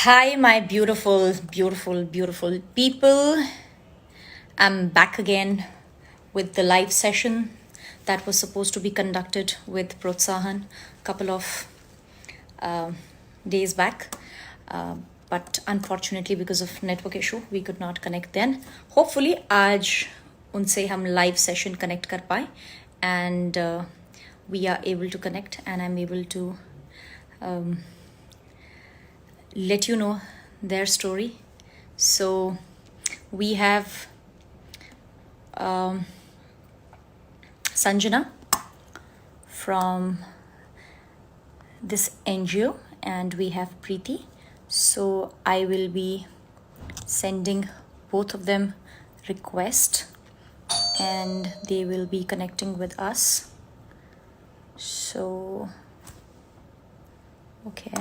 Hi, my beautiful, beautiful, beautiful people. I'm back again with the live session that was supposed to be conducted with Protsahan a couple of days back. But unfortunately, because of network issue, we could not connect then. Hopefully, आज उनसे हम live session connect कर पाए and we are able to connect and I'm able to let you know their story. So we have Sanjana from this NGO and we have Preeti. So I will be sending both of them request and they will be connecting with us. So okay.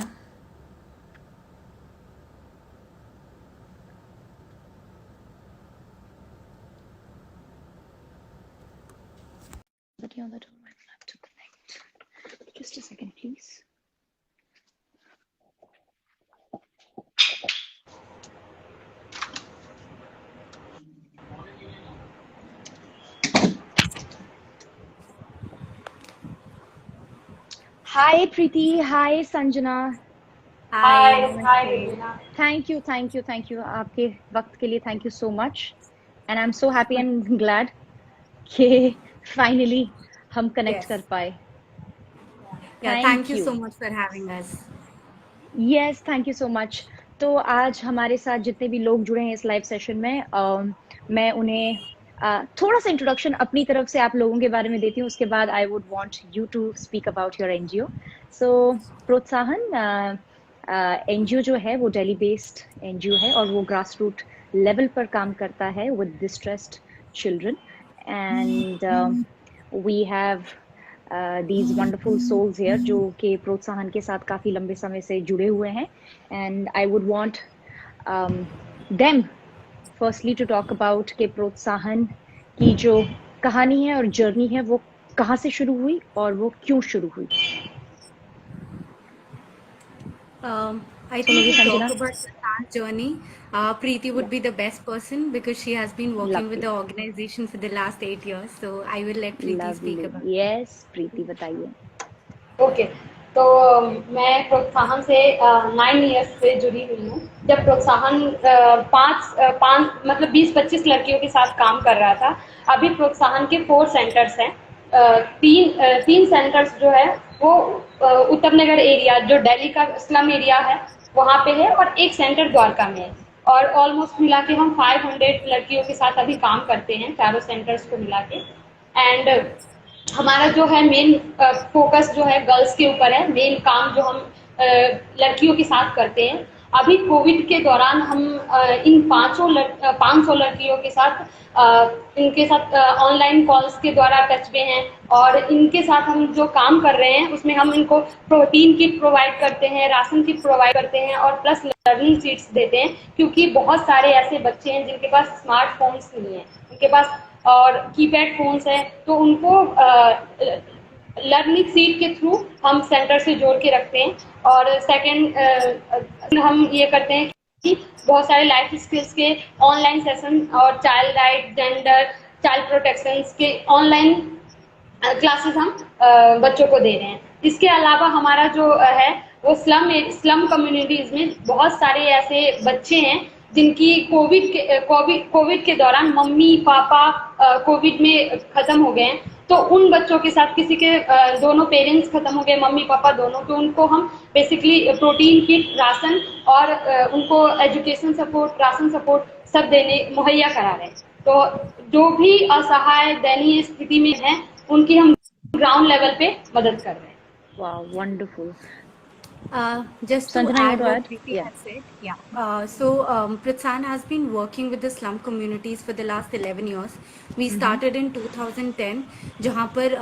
But yeah, that I will have to connect. Just a second, please. Hi Preeti, hi Sanjana. Hi, Reena. Thank you. आपके वक्त के लिए thank you so much. And I'm so happy and glad कि finally हम connect Yes. कर पाए. Yeah, thank Thank you so you. much for having us. Yes, thank you so much. तो आज हमारे साथ जितने भी लोग जुड़े हैं इस लाइव सेशन में मैं उन्हें थोड़ा सा इंट्रोडक्शन अपनी तरफ से आप लोगों के बारे में देती हूँ उसके बाद I would want you to speak about your NGO so Protsahan NGO जो है वो दिल्ली बेस्ड एनजीओ है और वो ग्रास रूट लेवल पर काम करता है with distressed children and we have these wonderful souls here जो कि प्रोत्साहन के साथ काफी लंबे समय से जुड़े हुए हैं and I would want them firstly to talk about के प्रोत्साहन की जो कहानी है और जर्नी है वो कहाँ से शुरू हुई और वो क्यों शुरू हुई. I So think maybe to talk Sanjana. about Prasan's journey, Preeti would Yeah, be the best person because she has been working with lovely, the organization for the last 8 years. So I will let Preeti speak lovely. about it. Yes, प्रीति बताइए. Okay तो मैं प्रोत्साहन से 9 years से जुड़ी हुई हूँ. जब प्रोत्साहन पाँच मतलब 20-25 लड़कियों के साथ काम कर रहा था. अभी प्रोत्साहन के 4 सेंटर्स हैं. तीन सेंटर्स जो है वो उत्तम नगर एरिया जो दिल्ली का स्लम एरिया है वहाँ पे है और एक सेंटर द्वारका में है और ऑलमोस्ट मिला के हम 500 लड़कियों के साथ अभी काम करते हैं चारों सेंटर्स को मिला के. एंड हमारा जो है मेन फोकस जो है गर्ल्स के ऊपर है. मेन काम जो हम लड़कियों के साथ करते हैं. अभी कोविड के दौरान हम इन 500 लड़कियों के साथ इनके साथ ऑनलाइन कॉल्स के द्वारा टच में हैं और इनके साथ हम जो काम कर रहे हैं उसमें हम इनको प्रोटीन किट प्रोवाइड करते हैं, राशन किट प्रोवाइड करते हैं और प्लस लर्निंग सीट्स देते हैं क्योंकि बहुत सारे ऐसे बच्चे हैं जिनके पास स्मार्टफोन्स नहीं है, उनके पास और कीपैड फोन्स है तो उनको लर्निंग सीट के थ्रू हम सेंटर से जोड़ के रखते हैं. और सेकंड हम ये करते हैं कि बहुत सारे लाइफ स्किल्स के ऑनलाइन सेशन और child right, gender, child protection के ऑनलाइन क्लासेस हम बच्चों को दे रहे हैं. इसके अलावा हमारा जो है वो स्लम कम्युनिटीज में बहुत सारे ऐसे बच्चे हैं जिनकी कोविड के दौरान मम्मी पापा कोविड में खत्म हो गए हैं. तो उन बच्चों के साथ किसी के दोनों पेरेंट्स खत्म हो गए, मम्मी पापा दोनों, तो उनको हम बेसिकली प्रोटीन किट, राशन और उनको एजुकेशन सपोर्ट, राशन सपोर्ट सब देने मुहैया करा रहे हैं. तो जो भी असहाय दयनीय स्थिति में है उनकी हम ग्राउंड लेवल पे मदद कर रहे हैं. Wow, wonderful. Just to Sanjana, you want add to what add? Preeti Yeah. has said, yeah. Pratsan has been working with the slum communities for the last 11 years. We started in 2010, जहाँ पर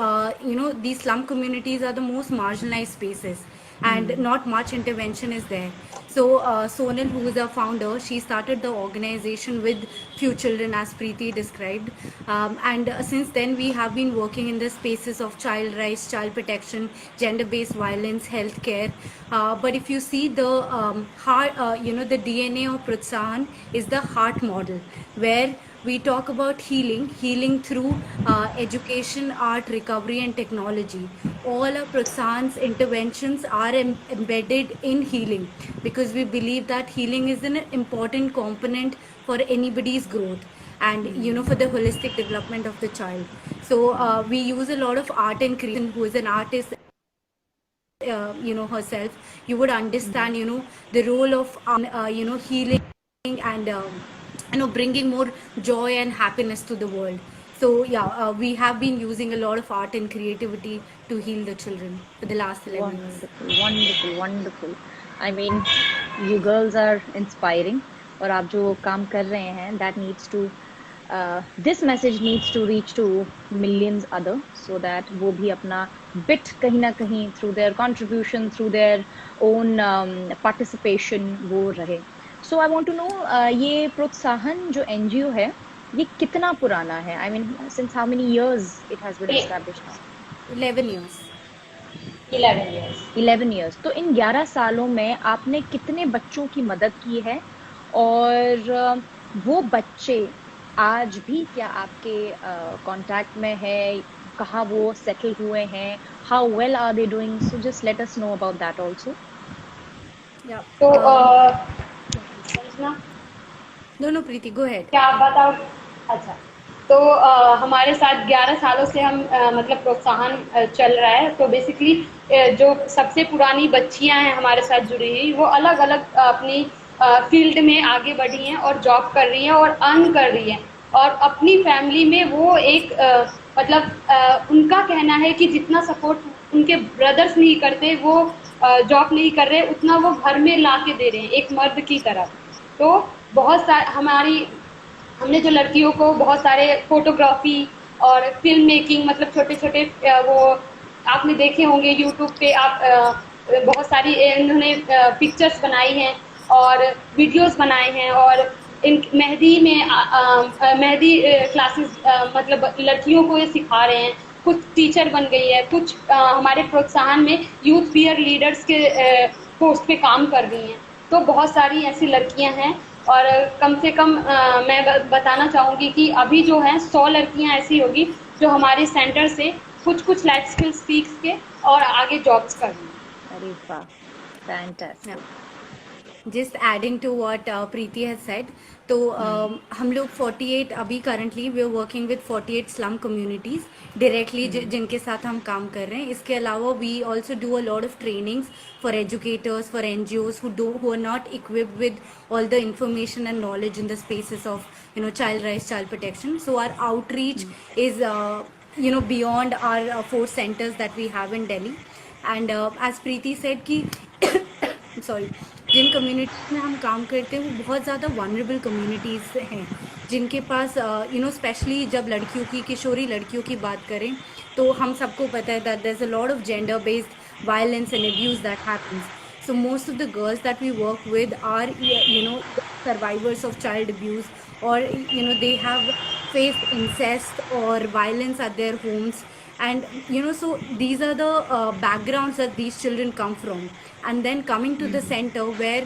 these slum communities are the most marginalized spaces. and not much intervention is there. So Sonal, who is our founder, she started the organization with few children, as Preeti described, and since then we have been working in the spaces of child rights, child protection, gender based violence, healthcare. But if you see the heart, the DNA of Protsahan is the heart model, where we talk about healing through education, art, recovery, and technology. All our Protsahan's interventions are embedded in healing, because we believe that healing is an important component for anybody's growth, and for the holistic development of the child. So we use a lot of art and creation. Who is an artist, herself, you would understand the role of healing and bringing more joy and happiness to the world. So yeah, we have been using a lot of art and creativity to heal the children for the last 11 years. Wonderful, wonderful, wonderful. I mean, you girls are inspiring. और आप जो काम कर रहे हैं, that needs to, this message needs to reach to millions other, so that वो भी अपना bit कहीं ना कहीं through their contribution, through their own participation वो रहे. So I want to know, ये प्रोत्साहन जो NGO है, ये कितना पुराना है? I mean, since how many years it has been established now? 11 years. 11 years. 11 years. तो इन 11 सालों में आपने कितने बच्चों की मदद की है, और वो बच्चे आज भी क्या आपके कांटेक्ट में है? कहाँ वो सेटल हुए हैं? How well are they doing? So just let us know about that also. Yeah. तो समझना No, Preeti, go ahead. क्या आप बताओ. अच्छा, तो हमारे साथ 11 सालों से हम मतलब प्रोत्साहन चल रहा है. तो बेसिकली जो सबसे पुरानी बच्चियां हैं हमारे साथ जुड़ी हुई, वो अलग अलग अपनी फील्ड में आगे बढ़ी हैं और जॉब कर रही हैं और अर्न कर रही हैं, और अपनी फैमिली में वो एक मतलब उनका कहना है कि जितना सपोर्ट उनके ब्रदर्स नहीं करते, वो जॉब नहीं कर रहे, उतना वो घर में ला के दे रहे हैं एक मर्द की तरह. तो बहुत सारे हमने जो लड़कियों को बहुत सारे फोटोग्राफी और फिल्म मेकिंग, मतलब छोटे छोटे वो आपने देखे होंगे यूट्यूब पे, आप बहुत सारी इन्होंने पिक्चर्स बनाई हैं और वीडियोस बनाए हैं, और इन मेहंदी क्लासेस मतलब लड़कियों को ये सिखा रहे हैं. कुछ टीचर बन गई है, कुछ हमारे प्रोत्साहन में यूथ पीयर लीडर्स के पोस्ट पे काम कर रही हैं. तो बहुत सारी ऐसी लड़कियां हैं, और कम से कम मैं बताना चाहूँगी कि अभी जो है 100 लड़कियां ऐसी होगी जो हमारे सेंटर से कुछ लाइफ स्किल्स सीख के और आगे जॉब्स कर रही हैं. अरे वाह, fantastic. Just adding to what Preeti has said, तो हम लोग 48 अभी currently we are working with 48 slum communities directly जिनके साथ हम काम कर रहे हैं. इसके अलावा we also do a lot of trainings for educators, for NGOs who are not equipped with all the information and knowledge in the spaces of child rights, child protection. So our outreach is beyond our 4 centers that we have in Delhi. And as Preeti said कि sorry, जिन communities में हम काम करते हैं वो बहुत ज़्यादा vulnerable communities हैं, जिनके पास स्पेशली जब लड़कियों की, किशोरी लड़कियों की बात करें, तो हम सबको पता है that there is a lot of gender based violence and abuse that happens. So most of the girls that we work with are survivors of child abuse, or they have faced incest or violence at their homes. And so these are the backgrounds that these children come from. And then coming to the center where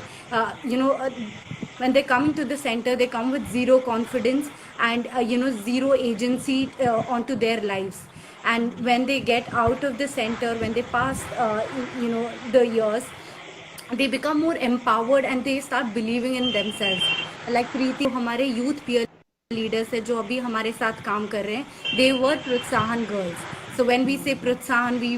when they come into the center, they come with zero confidence and zero agency onto their lives. And when they get out of the center, when they pass the years, they become more empowered and they start believing in themselves. Like Preeti, हमारे youth peer leaders है जो अभी हमारे साथ काम कर रहे हैं, they were प्रोत्साहन girls. So when we say प्रोत्साहन, we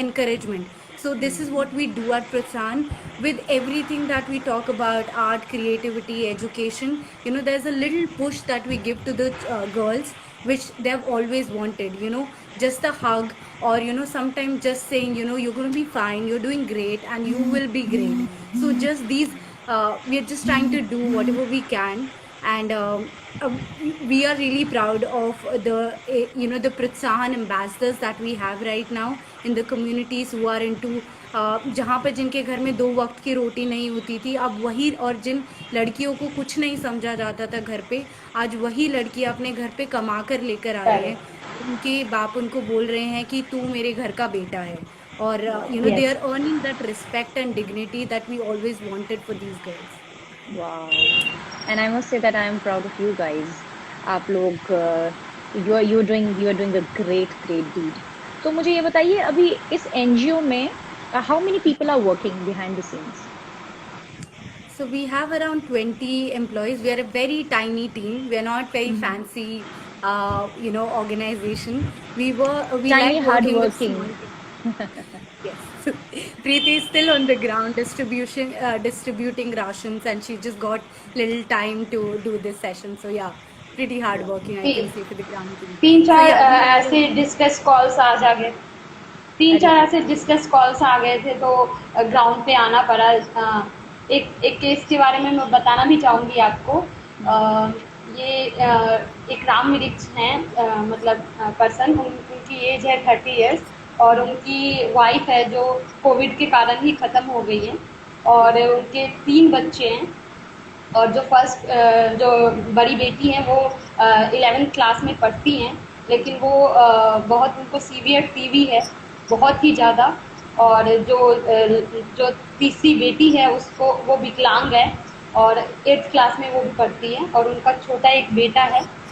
encouragement. So this is what we do at Protsahan. With everything that we talk about, art, creativity, education, there's a little push that we give to the girls, which they've always wanted, just a hug, or sometimes just saying, you're going to be fine, you're doing great, and you will be great. So just these, we are just trying to do whatever we can and we are really proud of the Protsahan ambassadors that we have right now in the communities who are into जहाँ पर जिनके घर में 2 वक्त की रोटी नहीं होती थी, अब वही, और जिन लड़कियों को कुछ नहीं समझा जाता था घर पे, आज वही लड़कियाँ अपने घर पे कमा कर लेकर आ रही हैं। उनके बाप उनको बोल रहे हैं कि तू मेरे घर का बेटा है, और they Yes. are earning that respect and dignity that we always wanted for these girls. Wow. And I must say that I am proud of you guys. आप लोग you're doing a great deed. तो मुझे ये बताइए, अभी इस NGO में how many people are working behind the scenes? So we have around 20 employees. We are a very tiny team. We are not very fancy, organization. We Tiny, like working with hardworking. small. Yes. Preeti is still on the ground distributing rations, and she just got little time to do this session. So yeah, pretty hardworking, I can say, for the ground team. 3-4 So yeah, ऐसे discuss calls आ जा गए, 3-4 ऐसे discuss calls आ गए थे, तो ground पे आना पड़ा। एक केस के बारे में मैं बताना भी चाहूँगी आपको। ये एक राम वृक्ष हैं, मतलब पर्सन, उनकी एज है 30 इयर्स, और उनकी वाइफ है जो कोविड के कारण ही ख़त्म हो गई है, और उनके 3 बच्चे हैं। और जो बड़ी बेटी हैं वो 11th क्लास में पढ़ती हैं, लेकिन वो बहुत, उनको सीवियर टीबी है, बहुत ही ज़्यादा। और जो तीसरी बेटी है उसको, वो विकलांग है और 8th क्लास में वो भी पढ़ती है, और उनका छोटा एक बेटा है